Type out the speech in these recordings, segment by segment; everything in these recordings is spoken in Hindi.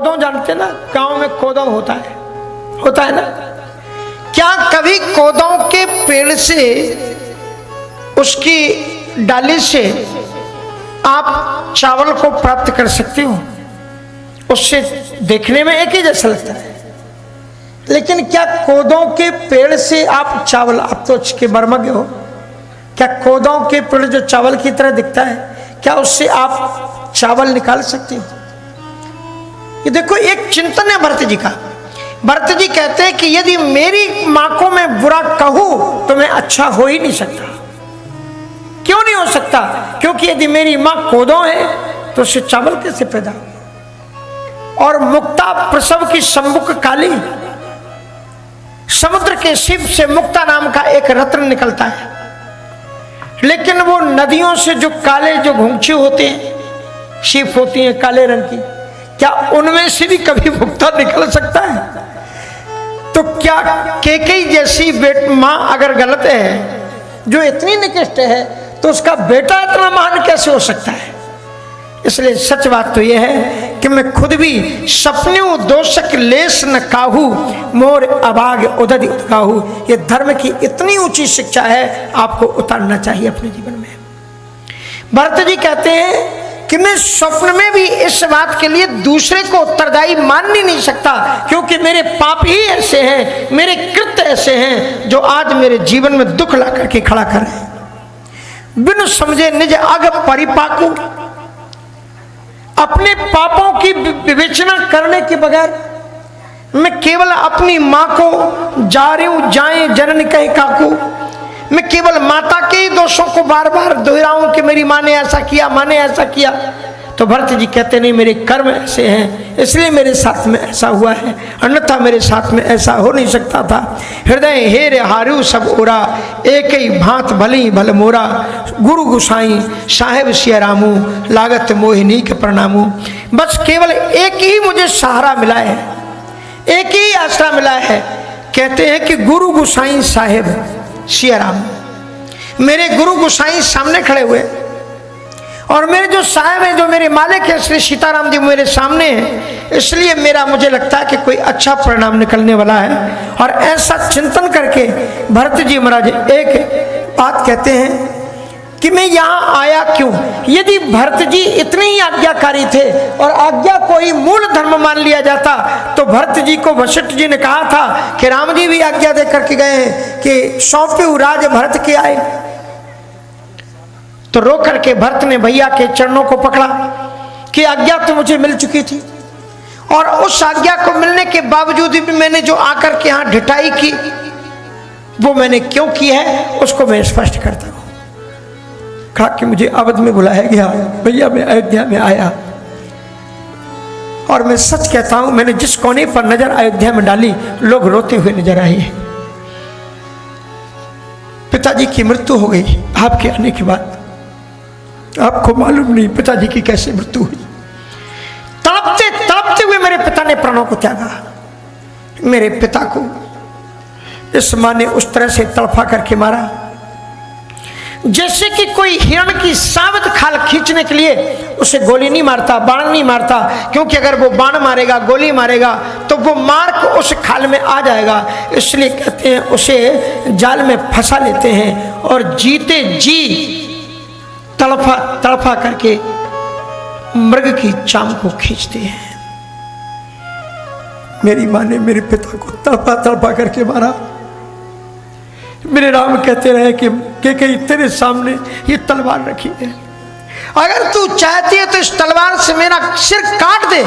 कोदो जानते ना, गांव में कोदो होता है ना। क्या कभी कोदों के पेड़ से, उसकी डाली से आप चावल को प्राप्त कर सकते हो? उससे देखने में एक ही जैसा लगता है, लेकिन क्या कोदों के पेड़ से आप चावल, आप तो के बर्मज्ञ हो, क्या कोदों के पेड़ जो चावल की तरह दिखता है, क्या उससे आप चावल निकाल सकते हो? ये देखो एक चिंतन है भरत जी का। भरत जी कहते हैं कि यदि मेरी मां को मैं बुरा कहूं तो मैं अच्छा हो ही नहीं सकता। क्यों नहीं हो सकता? क्योंकि यदि मेरी मां कोदो है तो उससे चावल कैसे पैदा हो? और मुक्ता प्रसव की सम्मुख काली, समुद्र के शिव से मुक्ता नाम का एक रत्न निकलता है, लेकिन वो नदियों से जो काले जो घुंघचे होते हैं, शिप होती हैं काले रंग की, क्या उनमें से भी कभी मुक्ता निकल सकता है? तो क्या केकई जैसी मां अगर गलत है, जो इतनी निकृष्ट है, तो उसका बेटा इतना महान कैसे हो सकता है? इसलिए सच बात तो यह है कि मैं खुद भी सपन्यू दोषक लेस न काहू, मोर अभाग उदधि उदगाहू। ये धर्म की इतनी ऊंची शिक्षा है, आपको उतारना चाहिए अपने जीवन में। भरत जी कहते हैं कि मैं स्वप्न में भी इस बात के लिए दूसरे को उत्तरदायी मान ही नहीं सकता, क्योंकि मेरे पाप ही ऐसे हैं, मेरे कृत्य ऐसे हैं जो आज मेरे जीवन में दुख ला करके खड़ा कर रहे हैं। बिन समझे निज अग परिपाकू, अपने पापों की विवेचना करने के बगैर मैं केवल अपनी मां को जा रही हूं जाए जनन कहे काकू, मैं केवल माता के ही दोषों को बार बार दोहराऊं कि मेरी माँ ने ऐसा किया, माँ ने ऐसा किया। तो भरत जी कहते नहीं, मेरे कर्म ऐसे हैं इसलिए मेरे साथ में ऐसा हुआ है, अन्यथा मेरे साथ में ऐसा हो नहीं सकता था। हृदय हेर हारू सब ओरा, एक ही भांत भली भल मोरा, गुरु गुसाई साहेब सिया रामू, लागत मोहिनी के प्रणामू। बस केवल एक ही मुझे सहारा मिला है, एक ही आसरा मिला है। कहते हैं कि गुरु गुसाई साहेब सिया राम, मेरे गुरु गुसाई सामने खड़े हुए, और मेरे जो साहब हैं, जो मेरे मालिक है श्री सीताराम जी मेरे सामने हैं, इसलिए मेरा मुझे लगता है कि कोई अच्छा परिणाम निकलने वाला है। और ऐसा चिंतन करके भरत जी महाराज एक बात कहते हैं कि मैं यहाँ आया क्यों। यदि भरत जी इतने ही आज्ञाकारी थे और आज्ञा को ही मूल धर्म मान लिया जाता, तो भरत जी को वशिष्ठ जी ने कहा था कि राम जी भी आज्ञा दे करके गए हैं कि सौंपे राज भरत के आए, तो रो करके भरत ने भैया के चरणों को पकड़ा कि आज्ञा तो मुझे मिल चुकी थी, और उस आज्ञा को मिलने के बावजूद भी मैंने जो आकर के यहाँ ढिठाई की, वो मैंने क्यों की है उसको मैं स्पष्ट करता हूं। कहा कि मुझे अवध में बुलाया गया, भैया मैं अयोध्या में आया, और मैं सच कहता हूं मैंने जिस कोने पर नजर अयोध्या में डाली, लोग रोते हुए नजर आए। पिताजी की मृत्यु हो गई आपके आने के बाद, आपको मालूम नहीं पिताजी की कैसे मृत्यु हुई। तड़पते तड़पते हुए मेरे पिता ने प्राणों को त्यागा। मेरे पिता को इस मां ने उस तरह से तड़पा करके मारा जैसे कि कोई हिरण की साबित खाल खींचने के लिए उसे गोली नहीं मारता, बाण नहीं मारता, क्योंकि अगर वो बाण मारेगा, गोली मारेगा, तो वो मार्क उस खाल में आ जाएगा। इसलिए कहते हैं उसे जाल में फंसा लेते हैं और जीते जी तड़फा तड़फा करके मृग की चाम को खींचते हैं। मेरी मां ने मेरे पिता को तड़पा तड़पा करके मारा। मेरे राम कहते रहे कि कहीं तेरे सामने ये तलवार रखी है, अगर तू चाहती है तो इस तलवार से मेरा सिर काट दे,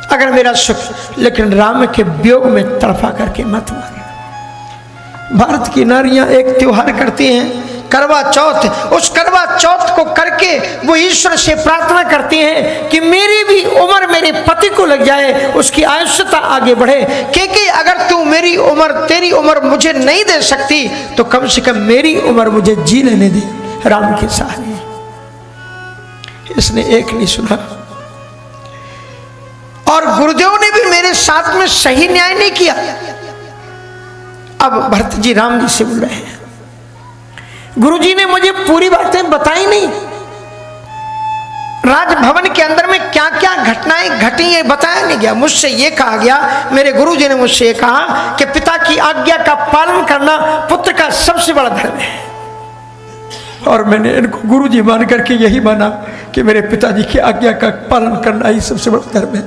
अगर मेरा सुख, लेकिन राम के वियोग में तड़फा करके मत मारे। भारत की नारियां एक त्योहार करती हैं करवा चौथ, उस करवा चौथ को करके वो ईश्वर से प्रार्थना करती हैं कि मेरी भी उम्र मेरे पति को लग जाए, उसकी आयुष्यता आगे बढ़े। क्योंकि अगर तू मेरी उम्र, तेरी उम्र मुझे नहीं दे सकती, तो कम से कम मेरी उम्र मुझे जी लेने दे। राम के सहारे इसने एक नहीं सुना, और गुरुदेव ने भी मेरे साथ में सही न्याय नहीं किया। अब भरत जी राम जी से बोल रहे हैं, गुरुजी ने मुझे पूरी बातें बताई नहीं, राजभवन के अंदर में क्या क्या घटनाएं घटी ये बताया नहीं गया। मुझसे ये कहा गया, मेरे गुरुजी ने मुझसे ये कहा कि पिता की आज्ञा का पालन करना पुत्र का सबसे बड़ा धर्म है। और मैंने इनको गुरुजी मान करके यही माना कि मेरे पिताजी की आज्ञा का पालन करना ही सबसे बड़ा धर्म है।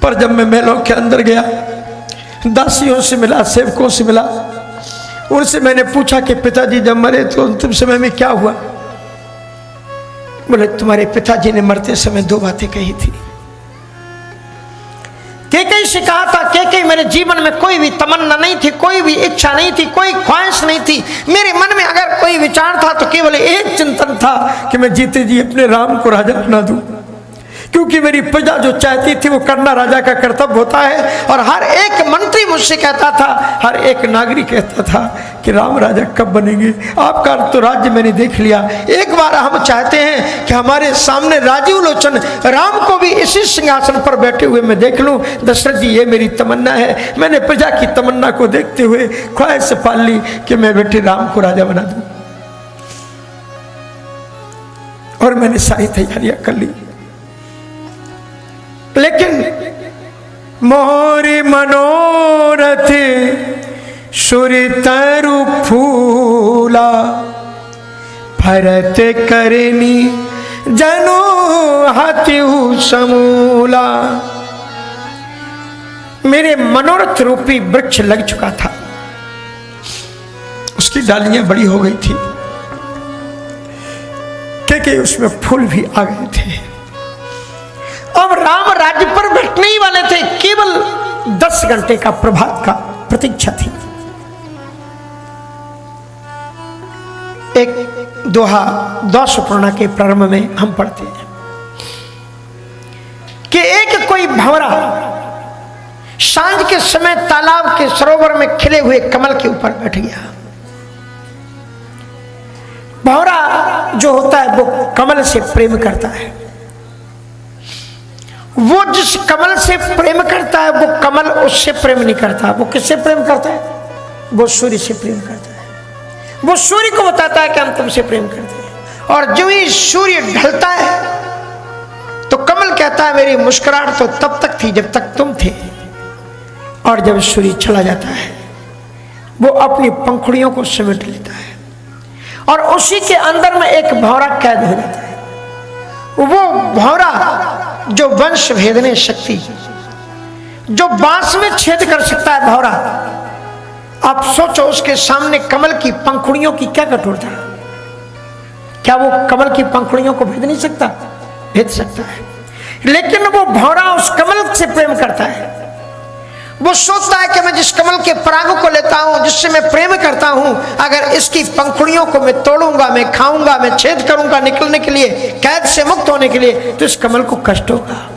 पर जब मैं महलों के अंदर गया, दासियों से मिला, सेवकों से मिला, उनसे मैंने पूछा कि पिताजी जब मरे तो अंतिम समय में क्या हुआ? बोले तुम्हारे पिताजी ने मरते समय दो बातें कही थी। कैकेयी से कहा था, कैकेयी मेरे जीवन में कोई भी तमन्ना नहीं थी, कोई भी इच्छा नहीं थी, कोई ख्वाहिश नहीं थी। मेरे मन में अगर कोई विचार था तो केवल एक चिंतन था कि मैं जीते जी अपने राम को राजा बना दूं, क्योंकि मेरी प्रजा जो चाहती थी वो करना राजा का कर्तव्य होता है। और हर एक मंत्री मुझसे कहता था, हर एक नागरिक कहता था कि राम राजा कब बनेंगे? आपका तो राज्य मैंने देख लिया, एक बार हम चाहते हैं कि हमारे सामने राजीव लोचन राम को भी इसी सिंहासन पर बैठे हुए मैं देख लूं। दशरथ जी ये मेरी तमन्ना है। मैंने प्रजा की तमन्ना को देखते हुए ख्वाहिश से पाल ली कि मैं बेटे राम को राजा बना दूं, और मैंने सारी तैयारियां कर ली। लेकिन मोरे मनोरथ सूर्य तरु फूला, भरत करनी जनो हत्यु समूला। मेरे मनोरथ रूपी वृक्ष लग चुका था, उसकी डालियां बड़ी हो गई थी, क्योंकि उसमें फूल भी आ गए थे। अब राम राज्य पर बैठने ही वाले थे, केवल 10 घंटे का प्रभात का प्रतीक्षा थी। एक दोहा द्वासुपर्णा के प्रारंभ में हम पढ़ते हैं कि एक कोई भंवरा सांझ के समय तालाब के सरोवर में खिले हुए कमल के ऊपर बैठ गया। भंवरा जो होता है वो कमल से प्रेम करता है। वो जिस कमल से प्रेम करता है वो कमल उससे प्रेम नहीं करता। वो किससे प्रेम करता है? वो सूर्य से प्रेम करता है। वो सूर्य को बताता है कि हम तुमसे प्रेम करते हैं। और जो ही सूर्य ढलता है तो कमल कहता है मेरी मुस्कुराहट तो तब तक थी जब तक तुम थे, और जब सूर्य चला जाता है वो अपनी पंखुड़ियों को समेट लेता है, और उसी के अंदर में एक भंवरा कैद हो जाता है। वो भंवरा जो वंश भेदने शक्ति, जो बांस में छेद कर सकता है भंवरा, आप सोचो उसके सामने कमल की पंखुड़ियों की क्या कठोरता। क्या वो कमल की पंखुड़ियों को भेद नहीं सकता? भेद सकता है। लेकिन वो भंवरा उस कमल से प्रेम करता है। वो सोचता है कि मैं जिस कमल के परागों को लेता हूं, जिससे मैं प्रेम करता हूं, अगर इसकी पंखुड़ियों को मैं तोड़ूंगा, मैं खाऊंगा, मैं छेद करूंगा निकलने के लिए, कैद से मुक्त होने के लिए, तो इस कमल को कष्ट होगा।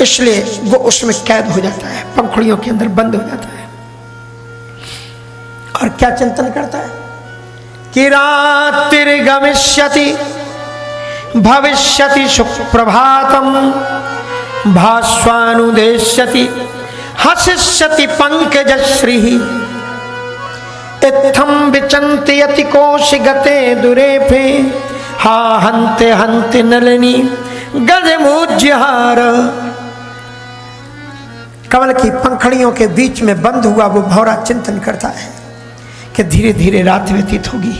इसलिए वो उसमें कैद हो जाता है, पंखुड़ियों के अंदर बंद हो जाता है। और क्या चिंतन करता है कि रात्रिर्गमिष्यति भविष्यति सुप्रभातम, भास्वानुदेश्यति हसिष्यति पंकजश्री, इत्थं विचन्ति यति कोश गते दुरेफे, हा हन्ते हन्ते नलिनी गजमुज्जहार। कमल की पंखड़ियों के बीच में बंद हुआ वो भंवरा चिंतन करता है कि धीरे धीरे रात व्यतीत होगी,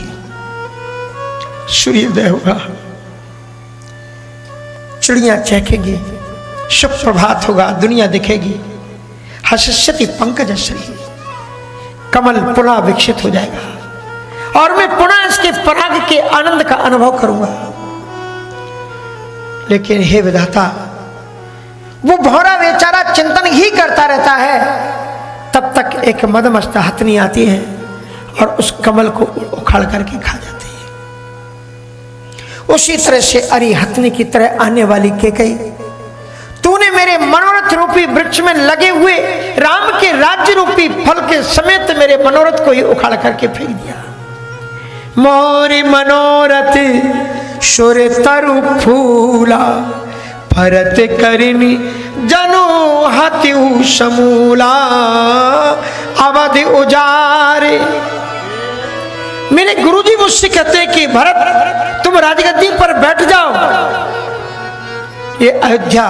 सूर्योदय होगा, चिड़ियां चहकेगी, शुभ प्रभात होगा, दुनिया दिखेगी। हसिष्यति पंकजश्री, कमल पुनः विकसित हो जाएगा और मैं पुनः इसके पराग के आनंद का अनुभव करूंगा। लेकिन हे विधाता, वो भंवरा बेचारा चिंतन ही करता रहता है। तब तक एक मदमस्त हथनी आती है और उस कमल को उखाड़ करके खा जाती है। उसी तरह से अरी हथनी की तरह आने वाली कैकेयी, तूने मेरे मनोरथ रूपी वृक्ष में लगे हुए राम के राज्य रूपी फल के समेत मेरे मनोरथ को ही उखाड़ करके फेंक दिया। मोरे मनोरथ सुर तरु फूला, भरत करिनी जनो हत्यु समूला। अवधि उजारे मेरे गुरुजी मुझसे कहते हैं कि भरत तुम राजगद्दी पर बैठ जाओ, ये अयोध्या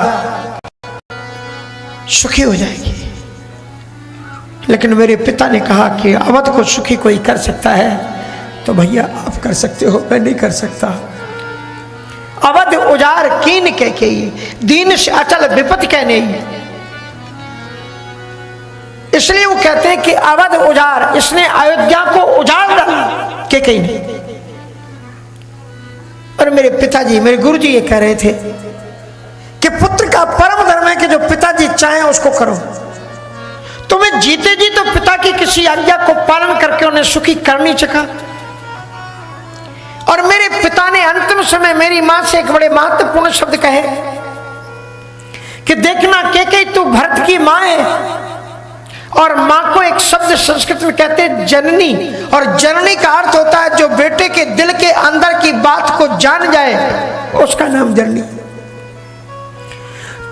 सुखी हो जाएगी। लेकिन मेरे पिता ने कहा कि अवध को सुखी कोई कर सकता है तो भैया आप कर सकते हो, मैं नहीं कर सकता। अवध उजार कीन कह के दीन से अचल विपत कहने, इसलिए वो कहते हैं कि अवध उजार, इसने अयोध्या को उजाड़ डाला के कहीं नहीं। और मेरे पिताजी, मेरे गुरुजी ये कह रहे थे कि पुत्र का परम धर्म है कि जो पिताजी चाहें उसको करो। तुम्हें जीते जी तो पिता की किसी आज्ञा को पालन करके उन्हें सुखी कर नहीं सका। और मेरे पिता ने अंतिम समय मेरी मां से एक बड़े महत्वपूर्ण शब्द कहे कि देखना केकई तू भरत की मां है। और मां को एक शब्द संस्कृत में कहते हैं जननी, और जननी का अर्थ होता है जो बेटे के दिल के अंदर की बात को जान जाए, उसका नाम जननी।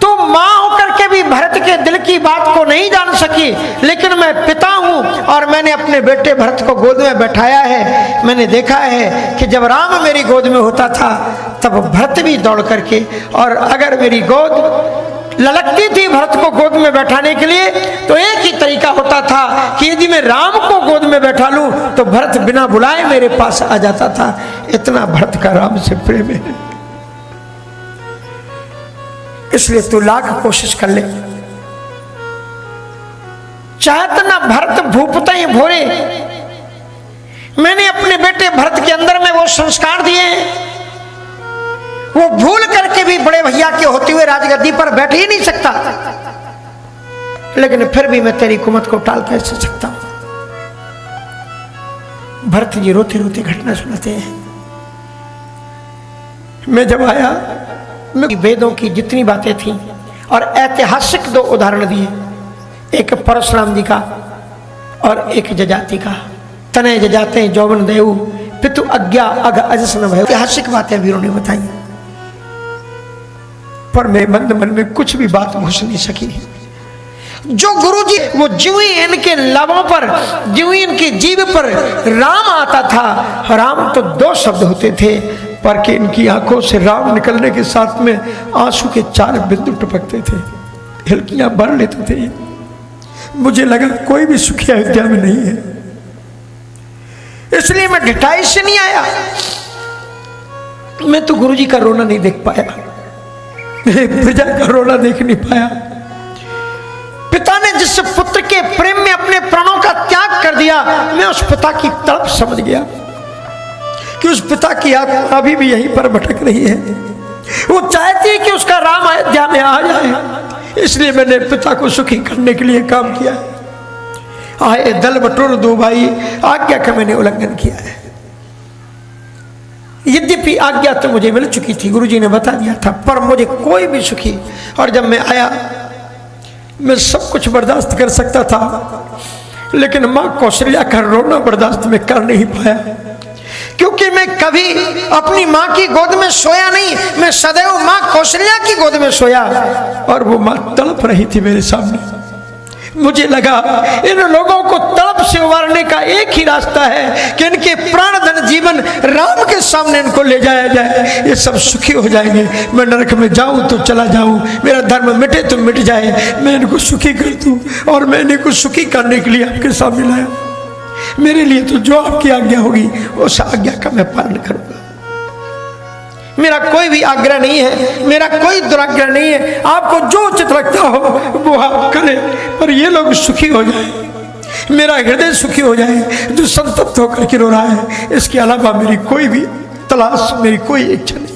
तो मां होकर के भी भरत के दिल की बात को नहीं जान सकी, लेकिन मैं पिता हूं और मैंने अपने बेटे भरत को गोद में बैठाया है। मैंने देखा है कि जब राम मेरी गोद में होता था तब भरत भी दौड़ करके, और अगर मेरी गोद ललकती थी भरत को गोद में बैठाने के लिए तो एक ही तरीका होता था कि यदि मैं राम को गोद में बैठा लूं तो भरत बिना बुलाए मेरे पास आ जाता था। इतना भरत का राम से प्रेम है। इसलिए तू लाख कोशिश कर ले, चाहत ना भरत भूपता ही भोरे। मैंने अपने बेटे भरत के अंदर में वो संस्कार दिए, वो भूल करके भी बड़े भैया के होते हुए राजगद्दी पर बैठ ही नहीं सकता, लेकिन फिर भी मैं तेरी कुमत को टाल कैसे सकता हूं। भरत जी रोते रोते घटना सुनाते हैं। मैं जब आया, मैं वेदों की जितनी बातें थी और ऐतिहासिक दो उदाहरण दिए, एक परशुराम जी का और एक जजाति का। तनय जजाते जौवन देव पितु अज्ञा अग अजस न भय, ऐतिहासिक बातें वीरों ने बताई, पर मेरे मंद मन में कुछ भी बात घुस नहीं सकी। जो गुरुजी वो ज्यों ही इनके लबों पर, ज्यों ही इनकी जीभ पर राम आता था, राम तो दो शब्द होते थे पर कि इनकी आंखों से राम निकलने के साथ में आंसू के 4 बिंदु टपकते थे, हिलकियां भर लेते थे। मुझे लगा कोई भी सुखी अयोध्या में नहीं है, इसलिए मैं ढिठाई से नहीं आया। मैं तो गुरुजी का रोना नहीं देख पाया, प्रजा का रोना देख नहीं पाया। पिता ने जिस पुत्र के प्रेम में अपने प्राणों का त्याग कर दिया, मैं उस पिता की तड़प समझ गया कि उस पिता की आत्मा अभी भी यहीं पर भटक रही है। वो चाहती है कि उसका राम अयोध्या में आ जाए, इसलिए मैंने पिता को सुखी करने के लिए काम किया है। आए दल बटोर दो भाई, आज्ञा का मैंने उल्लंघन किया है। यद्यपि आज्ञा तो मुझे मिल चुकी थी, गुरुजी ने बता दिया था, पर मुझे कोई भी सुखी। और जब मैं आया, मैं सब कुछ बर्दाश्त कर सकता था, लेकिन मां कौशल्या का रोना बर्दाश्त में कर नहीं पाया, क्योंकि मैं कभी अपनी मां की गोद में सोया नहीं, मैं सदैव मां कौशल्या की गोद में सोया, और वो मां तड़प रही थी मेरे सामने। मुझे लगा इन लोगों को तड़प से उबारने का एक ही रास्ता है कि इनके प्राण धन जीवन राम के सामने इनको ले जाया जाए, ये सब सुखी हो जाएंगे। मैं नरक में जाऊं तो चला जाऊं, मेरा धर्म मिटे तो मिट जाए, मैं इनको सुखी कर दूं। और मैंने इनको सुखी करने के लिए आपके सामने लाया। मेरे लिए तो जो आपकी आज्ञा होगी उस आज्ञा का मैं पालन करूंगा। मेरा कोई भी आग्रह नहीं है, मेरा कोई दुराग्रह नहीं है। आपको जो उचित लगता हो वो आप करें, पर ये लोग सुखी हो जाए, मेरा हृदय सुखी हो जाए, जो संतप्त होकर के रो रहा है। इसके अलावा मेरी कोई भी तलाश, मेरी कोई इच्छा नहीं।